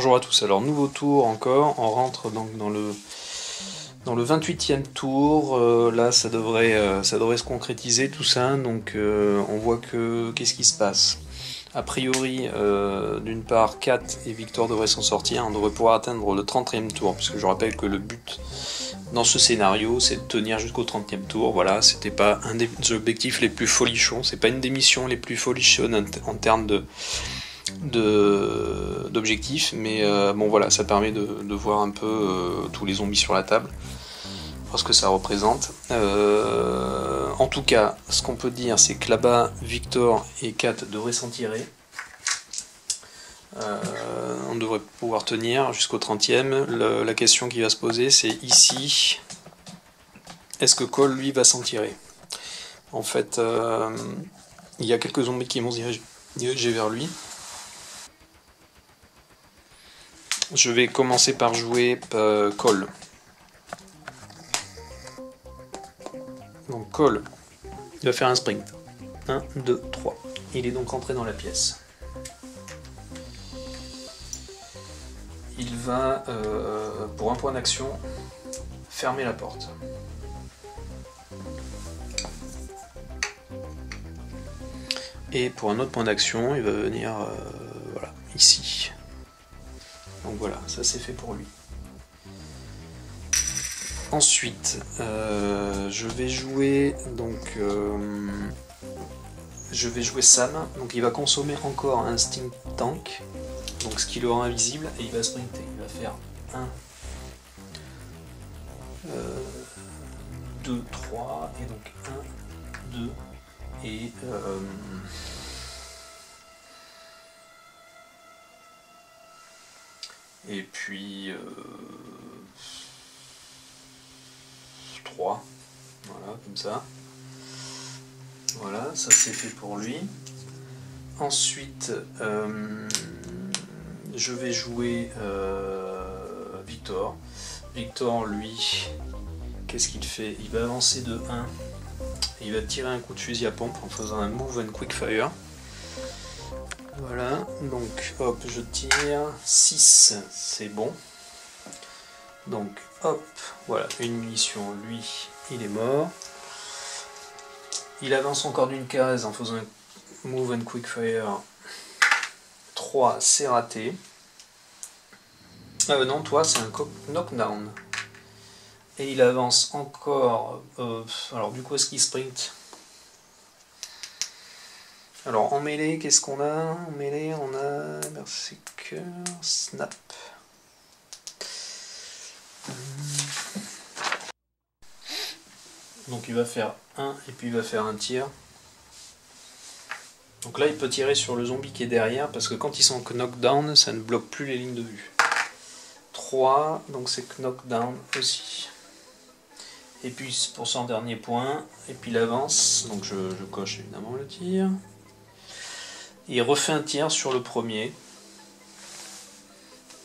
bonjour à tous. Alors nouveau tour encore, on rentre donc dans le 28e tour. Là ça devrait se concrétiser tout ça, donc on voit que qu'est-ce qui se passe. A priori, d'une part, Kat et Victor devraient s'en sortir, on devrait pouvoir atteindre le 30e tour, puisque je rappelle que le but dans ce scénario, c'est de tenir jusqu'au 30e tour. Voilà, c'était pas un des objectifs les plus folichons, c'est pas une des missions les plus folichonnes en termes d'objectifs, mais bon voilà, ça permet de voir un peu tous les zombies sur la table, voir ce que ça représente. En tout cas, ce qu'on peut dire, c'est que là-bas, Victor et Kat devraient s'en tirer. On devrait pouvoir tenir jusqu'au 30e. La question qui va se poser, c'est ici, est-ce que Cole, lui, va s'en tirer? En fait, il y a quelques zombies qui vont se diriger vers lui. Je vais commencer par jouer Cole. Donc Cole, il va faire un sprint. 1, 2, 3. Il est donc rentré dans la pièce. Il va, pour un point d'action, fermer la porte. Et pour un autre point d'action, il va venir voilà, ici. Donc voilà, ça c'est fait pour lui. Ensuite, je vais jouer Sam. Donc il va consommer encore un Stink Tank, donc ce qui le rend invisible, et il va sprinter. Il va faire 1, 2, 3, et donc 1, 2, et puis 3, voilà, comme ça. Voilà, ça c'est fait pour lui. Ensuite, je vais jouer Victor. Victor, lui, qu'est-ce qu'il fait? Il va avancer de 1, et il va tirer un coup de fusil à pompe en faisant un move and quick fire. Voilà, donc hop, je tire, 6, c'est bon. Donc hop, voilà, une munition, lui, il est mort. Il avance encore d'une case en faisant un move and quick fire. 3, c'est raté. Non, toi, c'est un knockdown. Et il avance encore. Alors, du coup, est-ce qu'il sprint? Alors, en mêlée, qu'est-ce qu'on a? En mêlée, on a Berserker, Snap. Donc il va faire 1 et puis il va faire un tir. Donc là il peut tirer sur le zombie qui est derrière, parce que quand ils sont knockdown, ça ne bloque plus les lignes de vue. 3, donc c'est knockdown aussi. Et puis pour son dernier point, et puis il avance, donc je coche évidemment le tir. Il refait un tir sur le premier.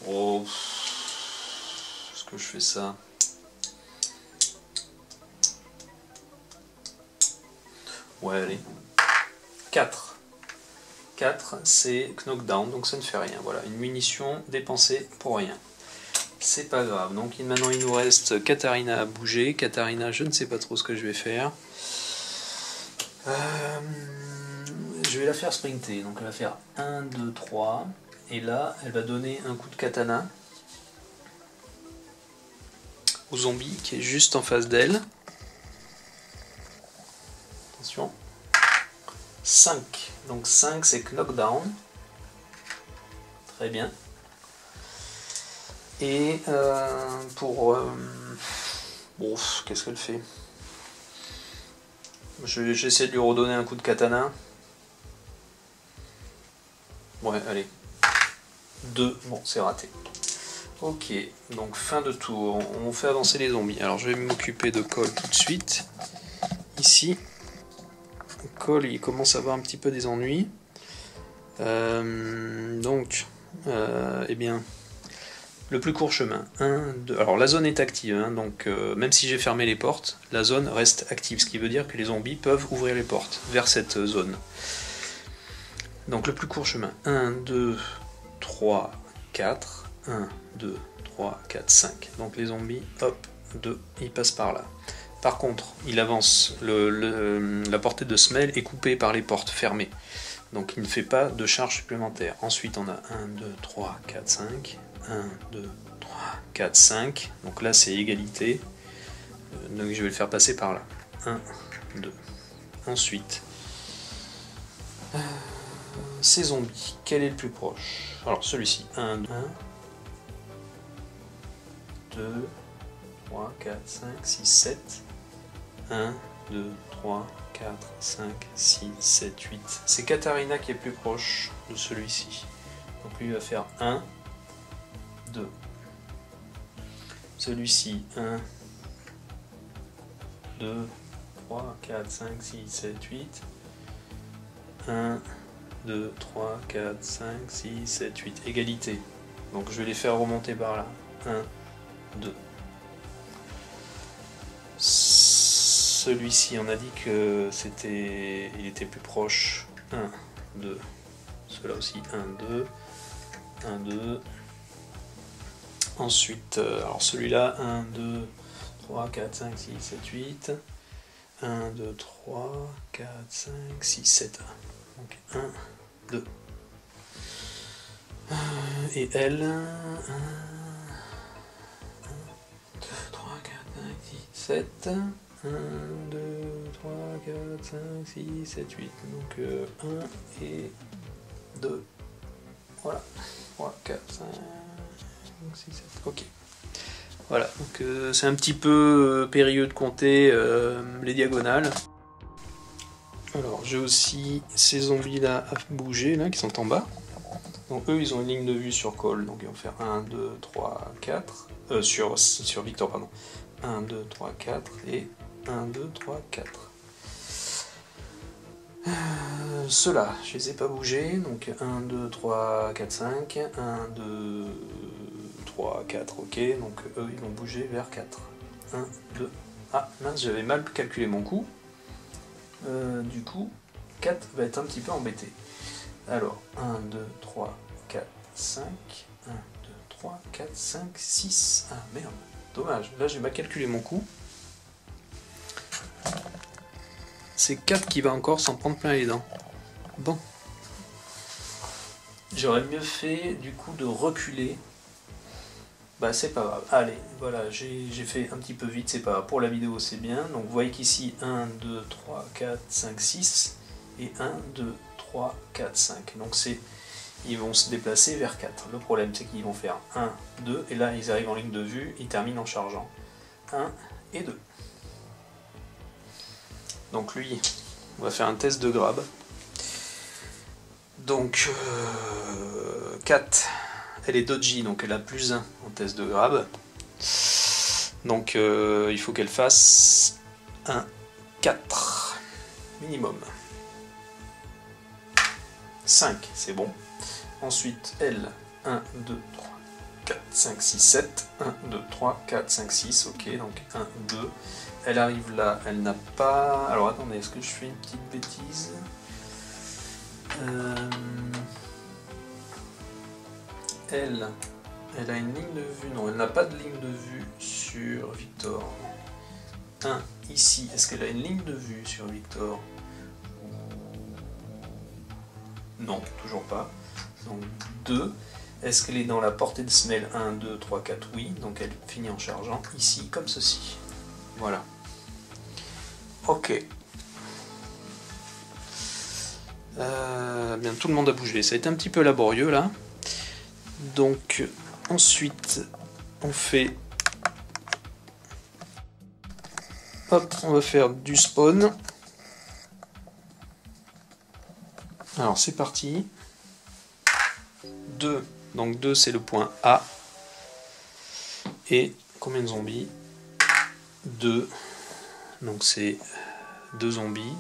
Oh, est-ce que je fais ça? Ouais, allez. 4. 4, c'est knockdown, donc ça ne fait rien. Voilà, une munition dépensée pour rien. C'est pas grave. Donc maintenant, il nous reste Katarina à bouger. Katarina, je ne sais pas trop ce que je vais faire. Je vais la faire sprinter. Donc elle va faire 1, 2, 3. Et là, elle va donner un coup de katana au zombie qui est juste en face d'elle. Attention. 5. Donc 5, c'est knockdown. Très bien. Et pour... bon, qu'est-ce qu'elle fait? J'essaie de lui redonner un coup de katana. Ouais, allez. 2, bon, c'est raté. Ok, donc fin de tour. On fait avancer les zombies. Alors je vais m'occuper de Cole tout de suite. Ici. Cole, il commence à avoir un petit peu des ennuis. Donc, eh bien, le plus court chemin. 1, 2. Alors la zone est active, hein, donc même si j'ai fermé les portes, la zone reste active, ce qui veut dire que les zombies peuvent ouvrir les portes vers cette zone. Donc le plus court chemin. 1, 2, 3, 4. 1, 2, 3, 4, 5. Donc les zombies, hop, 2, ils passent par là. Par contre, il avance, la portée de semelle est coupée par les portes fermées. Donc il ne fait pas de charge supplémentaire. Ensuite on a 1, 2, 3, 4, 5. 1, 2, 3, 4, 5. Donc là c'est égalité. Donc je vais le faire passer par là. 1, 2. Ensuite, ces zombies, quel est le plus proche? Alors celui-ci. 1, 2, 3, 4, 5, 6, 7. 1, 2, 3, 4, 5, 6, 7, 8. C'est Katarina qui est plus proche de celui-ci. Donc lui il va faire 1, 2. Celui-ci, 1, 2, 3, 4, 5, 6, 7, 8. 1, 2, 3, 4, 5, 6, 7, 8. Égalité. Donc je vais les faire remonter par là. 1, 2. Celui-ci, on a dit que il était plus proche. 1, 2. Ceux-là aussi, 1, 2. 1, 2. Ensuite, alors celui-là, 1, 2, 3, 4, 5, 6, 7, 8. 1, 2, 3, 4, 5, 6, 7. Donc 1, 2. Et elle, 1, 2, 3, 4, 5, 6, 7. 1, 2, 3, 4, 5, 6, 7, 8. Donc 1 et 2. Voilà. 3, 4, 5, 6, 7. Ok. Voilà. Donc c'est un petit peu périlleux de compter les diagonales. Alors j'ai aussi ces zombies là à bouger là qui sont en bas. Donc eux ils ont une ligne de vue sur Cole. Donc ils vont faire 1, 2, 3, 4. Sur Victor, pardon. 1, 2, 3, 4 et 1, 2, 3, 4. Ceux-là, je les ai pas bougés, donc 1, 2, 3, 4, 5, 1, 2, 3, 4, ok, donc eux ils vont bouger vers 4. 1, 2, ah mince, j'avais mal calculé mon coup, du coup 4 va être un petit peu embêté. Alors 1, 2, 3, 4, 5, 1, 2, 3, 4, 5, 6, ah merde, dommage, là j'ai mal calculé mon coup. C'est 4 qui va encore s'en prendre plein les dents. Bon. J'aurais mieux fait du coup de reculer. Bah c'est pas grave. Allez, voilà, j'ai fait un petit peu vite, c'est pas grave. Pour la vidéo c'est bien. Donc vous voyez qu'ici 1, 2, 3, 4, 5, 6 et 1, 2, 3, 4, 5. Donc ils vont se déplacer vers 4. Le problème c'est qu'ils vont faire 1, 2 et là ils arrivent en ligne de vue, ils terminent en chargeant. 1 et 2. Donc lui, on va faire un test de grab. Donc 4, elle est dodgy, donc elle a plus 1 en test de grab. Donc il faut qu'elle fasse un 4 minimum. 5, c'est bon. Ensuite, elle, 1, 2, 3, 4, 5, 6, 7. 1, 2, 3, 4, 5, 6, ok, donc 1, 2. Elle arrive là, elle n'a pas... Alors attendez, est-ce que je fais une petite bêtise? Elle a une ligne de vue, non, elle n'a pas de ligne de vue sur Victor. 1, ici, est-ce qu'elle a une ligne de vue sur Victor? Non, toujours pas. Donc 2, est-ce qu'elle est dans la portée de semelle? 1, 2, 3, 4, oui, donc elle finit en chargeant ici, comme ceci. Voilà. Ok. Bien, tout le monde a bougé. Ça a été un petit peu laborieux là. Donc, ensuite, on fait... Hop, on va faire du spawn. Alors, c'est parti. 2. Donc, 2, c'est le point A. Et combien de zombies? 2. Donc, c'est 2 zombies.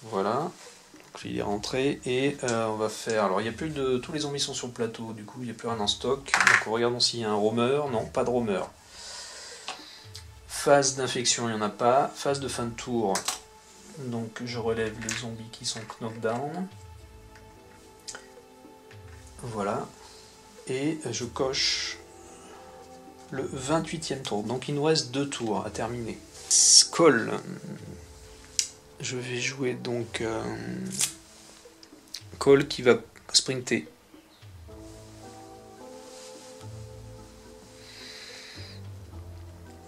Voilà. Donc, il est rentré. Et on va faire... Alors, il n'y a plus de... Tous les zombies sont sur le plateau. Du coup, il n'y a plus rien en stock. Donc, regardons s'il y a un roamer. Non, pas de roamer. Phase d'infection, il n'y en a pas. Phase de fin de tour. Donc, je relève les zombies qui sont knockdown. Voilà. et je coche le 28e tour. Donc il nous reste 2 tours à terminer. Call. Je vais jouer donc Call qui va sprinter.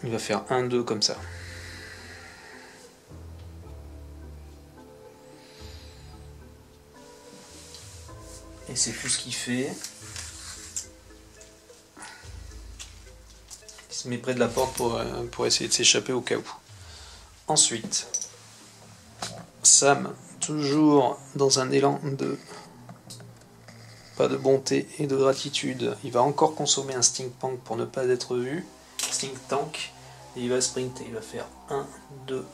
Il va faire 1-2 comme ça. Et c'est tout ce qu'il fait. Il se met près de la porte pour essayer de s'échapper au cas où. Ensuite, Sam, toujours dans un élan de pas de bonté et de gratitude, il va encore consommer un Stink Tank pour ne pas être vu. Stink Tank, et il va sprinter, il va faire 1, 2,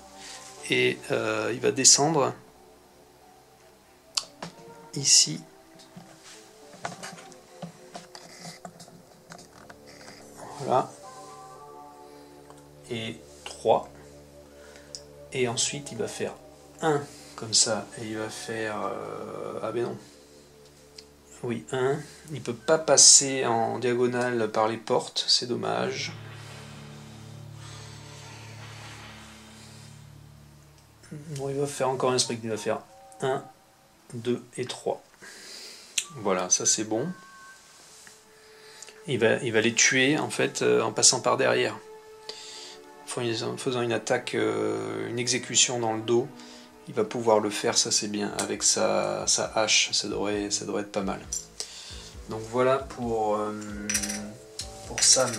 et il va descendre ici. Voilà. Et 3. Et ensuite il va faire 1 comme ça. Et il va faire... ah ben non. Oui, 1. Il peut pas passer en diagonale par les portes. C'est dommage. Bon, il va faire encore un sprint. Il va faire 1, 2 et 3. Voilà, ça c'est bon. Il va les tuer en fait en passant par derrière. En faisant une attaque, une exécution dans le dos, il va pouvoir le faire, ça c'est bien, avec sa hache, ça devrait être pas mal. Donc voilà pour Sam.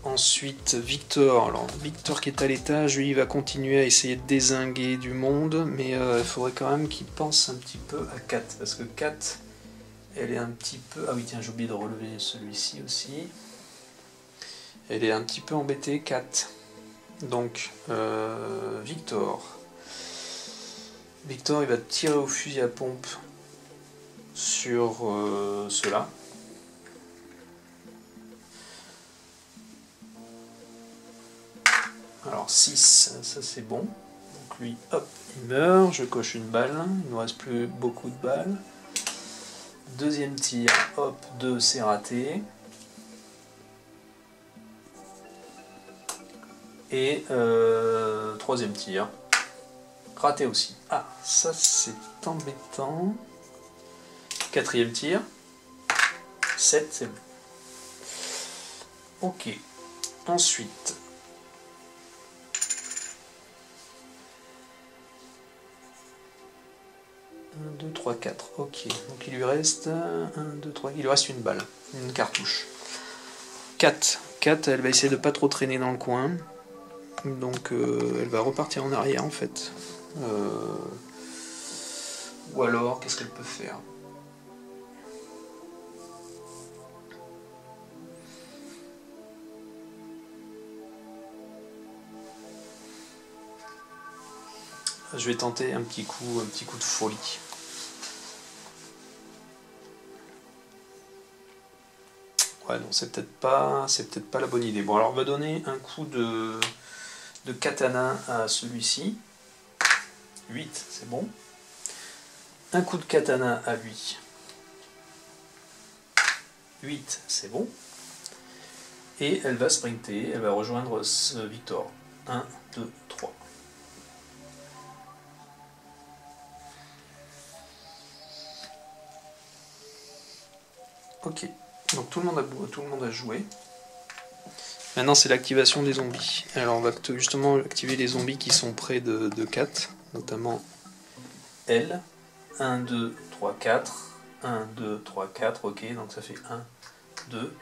Ensuite Victor, alors Victor qui est à l'étage, lui il va continuer à essayer de dézinguer du monde, mais il faudrait quand même qu'il pense un petit peu à Kat, parce que Kat, elle est un petit peu... Ah oui tiens, j'ai oublié de relever celui-ci aussi. Elle est un petit peu embêtée, Kat. Donc, Victor, il va tirer au fusil à pompe sur cela. Alors 6, ça c'est bon. Donc lui, hop, il meurt. Je coche une balle. Il ne nous reste plus beaucoup de balles. Deuxième tir, hop, 2, c'est raté. Et troisième tir, raté aussi. Ah, ça c'est embêtant. Quatrième tir, 7, c'est bon. Ok, ensuite, un, 2, 3, 4, ok. Donc il lui reste 1, 2, 3, il lui reste une balle, une cartouche. 4, elle va essayer de pas trop traîner dans le coin. Donc elle va repartir en arrière en fait. Ou alors, qu'est-ce qu'elle peut faire? Je vais tenter un petit coup de folie. Ouais, non, c'est peut-être pas la bonne idée. Bon, alors on va donner un coup de katana à celui-ci. 8, c'est bon. Un coup de katana à lui. 8, c'est bon. Et elle va sprinter, elle va rejoindre ce Victor. 1, 2, 3. Ok, donc tout le monde a joué. Maintenant c'est l'activation des zombies. Alors on va justement activer les zombies qui sont près de 4, notamment elle. 1, 2, 3, 4. 1, 2, 3, 4, ok, donc ça fait 1, 2,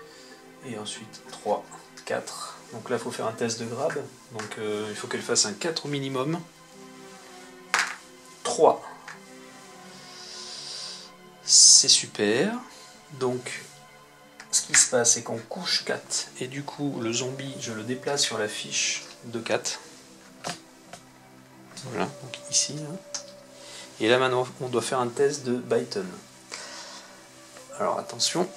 et ensuite 3, 4. Donc là il faut faire un test de grab, donc il faut qu'elle fasse un 4 au minimum. 3. C'est super. Donc ce qui se passe c'est qu'on couche 4 et du coup le zombie je le déplace sur la fiche de 4. Voilà, donc ici. Là. Et là maintenant on doit faire un test de Biten. Alors attention.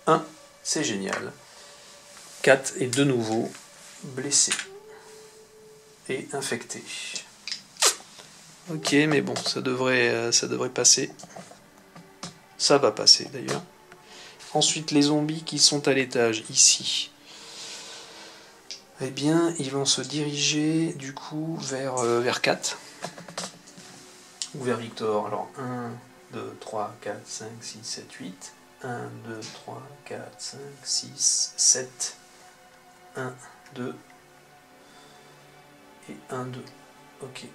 1, c'est génial. 4 est de nouveau blessé et infecté. Ok, mais bon, ça devrait passer. Ça va passer d'ailleurs. Ensuite, les zombies qui sont à l'étage, ici, eh bien, ils vont se diriger du coup vers 4. Ou vers Victor. Alors, 1, 2, 3, 4, 5, 6, 7, 8. 1, 2, 3, 4, 5, 6, 7. 1, 2. Et 1, 2. Ok.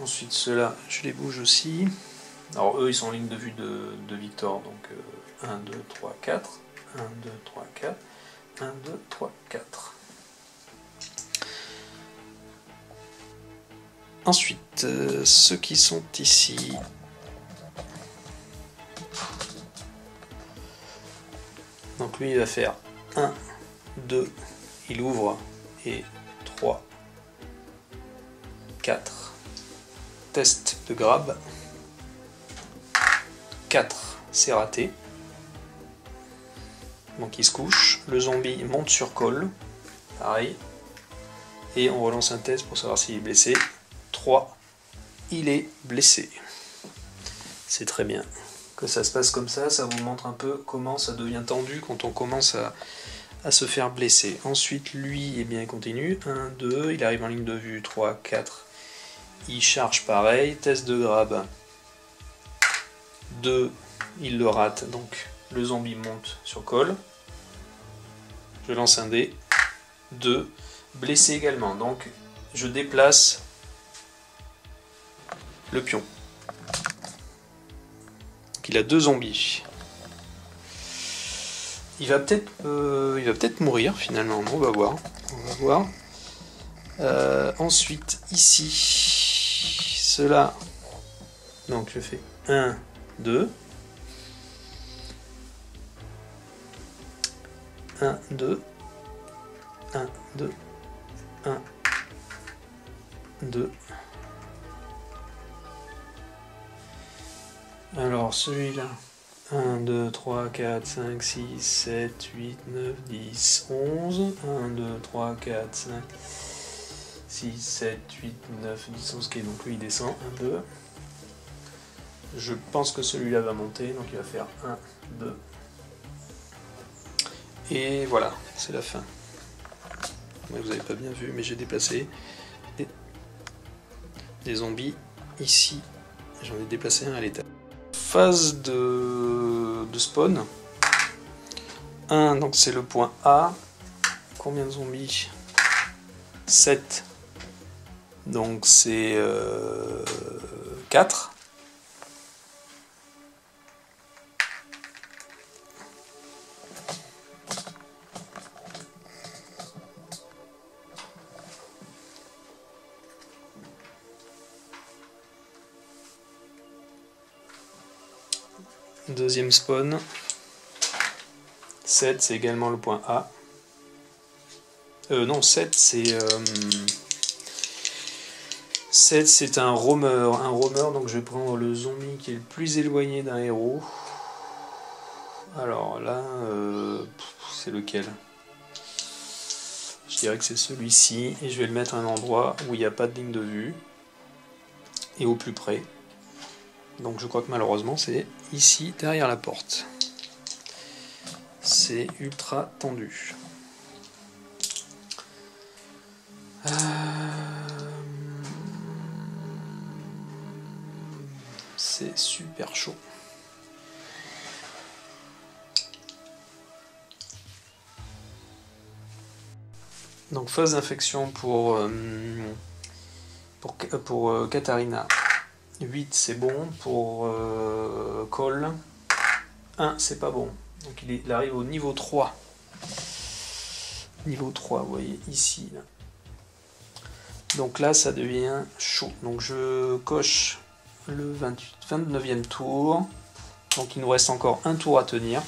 Ensuite, ceux-là, je les bouge aussi. Alors, eux, ils sont en ligne de vue de Victor. Donc, 1, 2, 3, 4. 1, 2, 3, 4. 1, 2, 3, 4. Ensuite, ceux qui sont ici. Donc lui, il va faire 1, 2, il ouvre, et 3, 4. Test de grab. 4, c'est raté. Donc il se couche. Le zombie monte sur col. Pareil. Et on relance un test pour savoir s'il est blessé. 3, il est blessé. C'est très bien que ça se passe comme ça vous montre un peu comment ça devient tendu quand on commence à se faire blesser. Ensuite, lui, eh bien, il continue. 1, 2, il arrive en ligne de vue. 3, 4, il charge pareil. Test de grab. 2, il le rate, donc le zombie monte sur col. Je lance un dé. 2, blessé également, donc je déplace le pion. Donc il a 2 zombies. Il va peut-être mourir finalement. On va voir. Ensuite ici, cela. Donc je fais 1, 2. 1, 2. 1, 2. 1, 2. Alors celui-là, 1, 2, 3, 4, 5, 6, 7, 8, 9, 10, 11, 1, 2, 3, 4, 5, 6, 7, 8, 9, 10, 11, ok, donc lui il descend un peu. Je pense que celui-là va monter, donc il va faire 1, 2. Et voilà, c'est la fin. Vous n'avez pas bien vu, mais j'ai déplacé des zombies ici. J'en ai déplacé un à l'étage. Phase de spawn. 1, donc c'est le point A. Combien de zombies? 7. Donc c'est 4. Deuxième spawn. 7, c'est également le point A. Non, 7, c'est... 7, c'est un roamer. Un roamer, donc je vais prendre le zombie qui est le plus éloigné d'un héros. Alors là, c'est lequel? Je dirais que c'est celui-ci. Et je vais le mettre à un endroit où il n'y a pas de ligne de vue. Et au plus près. Donc je crois que malheureusement c'est ici derrière la porte. C'est ultra tendu. C'est super chaud. Donc phase d'infection pour Katarina. 8 c'est bon, pour Cole 1 c'est pas bon, donc il arrive au niveau 3. Niveau 3, vous voyez ici là. Donc là ça devient chaud, donc je coche le 29e tour, donc il nous reste encore un tour à tenir.